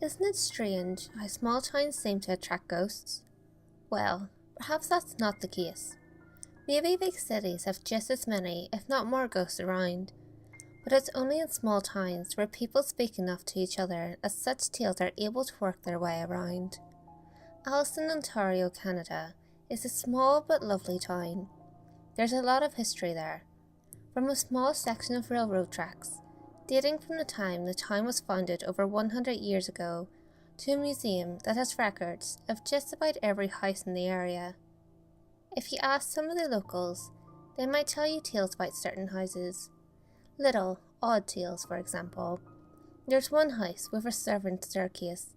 Isn't it strange how small towns seem to attract ghosts? Well, perhaps that's not the case. Maybe big cities have just as many, if not more, ghosts around. But it's only in small towns where people speak enough to each other as such tales are able to work their way around. Alliston, Ontario, Canada is a small but lovely town. There's a lot of history there. From a small section of railroad tracks, dating from the time the town was founded over 100 years ago, to a museum that has records of just about every house in the area. If you ask some of the locals, they might tell you tales about certain houses. Little, odd tales, for example. There's one house with a servant staircase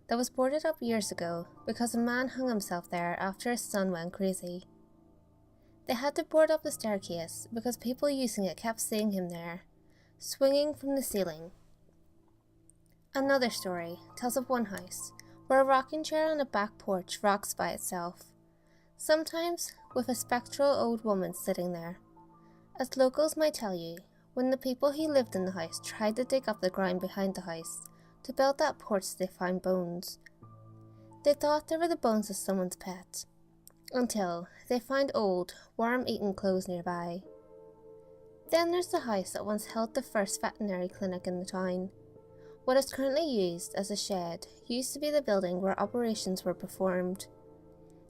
that was boarded up years ago because a man hung himself there after his son went crazy. They had to board up the staircase because people using it kept seeing him there, swinging from the ceiling. Another story tells of one house where a rocking chair on a back porch rocks by itself, sometimes with a spectral old woman sitting there. As locals might tell you, when the people who lived in the house tried to dig up the ground behind the house to build that porch, they found bones. They thought they were the bones of someone's pet, until they found old, worm-eaten clothes nearby. Then there's the house that once held the first veterinary clinic in the town. What is currently used as a shed used to be the building where operations were performed.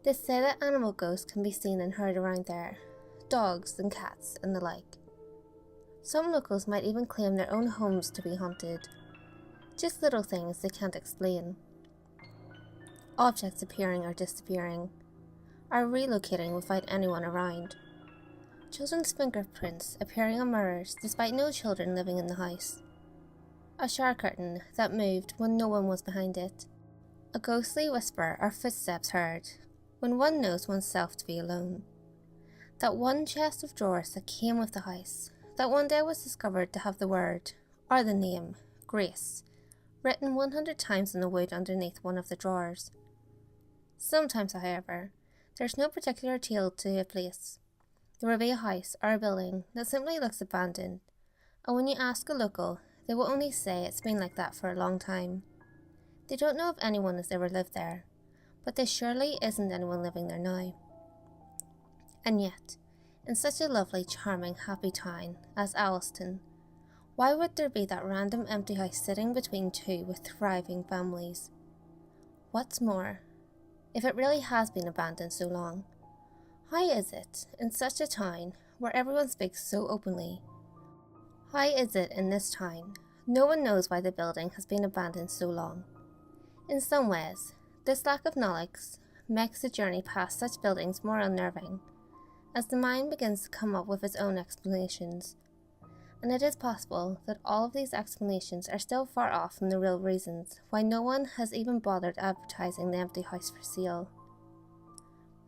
They say that animal ghosts can be seen and heard around there, dogs and cats and the like. Some locals might even claim their own homes to be haunted. Just little things they can't explain. Objects appearing or disappearing, or relocating without anyone around. Children's fingerprints appearing on mirrors despite no children living in the house. A shower curtain that moved when no one was behind it. A ghostly whisper or footsteps heard when one knows oneself to be alone. That one chest of drawers that came with the house, that one day was discovered to have the word, or the name, Grace, written 100 times in the wood underneath one of the drawers. Sometimes, however, there's no particular tale to a place. There will be a house or a building that simply looks abandoned, and when you ask a local, they will only say it's been like that for a long time. They don't know if anyone has ever lived there, but there surely isn't anyone living there now. And yet, in such a lovely, charming, happy town as Alliston, why would there be that random empty house sitting between two with thriving families? What's more, if it really has been abandoned so long, how is it, in such a town where everyone speaks so openly, how is it in this town no one knows why the building has been abandoned so long? In some ways, this lack of knowledge makes the journey past such buildings more unnerving, as the mind begins to come up with its own explanations. And it is possible that all of these explanations are still far off from the real reasons why no one has even bothered advertising the empty house for sale.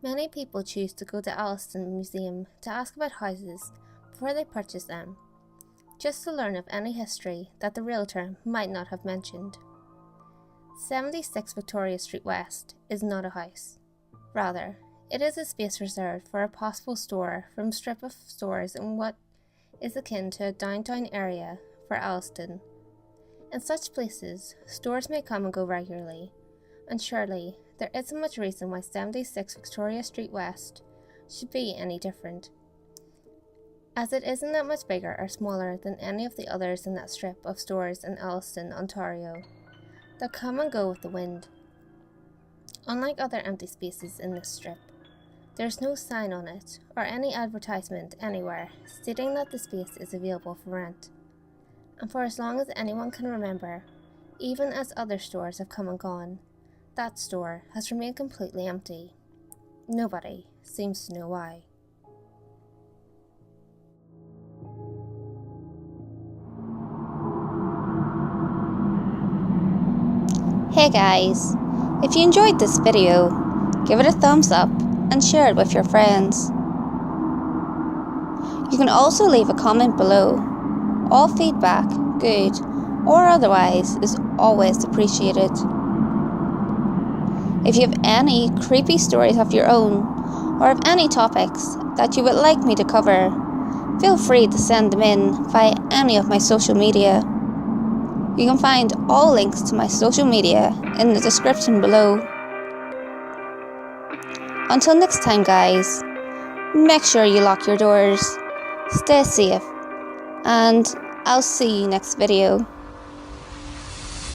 Many people choose to go to Alliston Museum to ask about houses before they purchase them, just to learn of any history that the realtor might not have mentioned. 76 Victoria Street West is not a house. Rather, it is a space reserved for a possible store from a strip of stores in what is akin to a downtown area for Alliston. In such places, stores may come and go regularly, and surely there isn't much reason why 76 Victoria Street West should be any different, as it isn't that much bigger or smaller than any of the others in that strip of stores in Alliston, Ontario, that come and go with the wind. Unlike other empty spaces in this strip, there's no sign on it or any advertisement anywhere stating that the space is available for rent. And for as long as anyone can remember, even as other stores have come and gone, that store has remained completely empty. Nobody seems to know why. Hey guys, if you enjoyed this video, give it a thumbs up and share it with your friends. You can also leave a comment below. All feedback, good or otherwise, is always appreciated. If you have any creepy stories of your own, or have any topics that you would like me to cover, feel free to send them in via any of my social media. You can find all links to my social media in the description below. Until next time guys, make sure you lock your doors, stay safe, and I'll see you next video.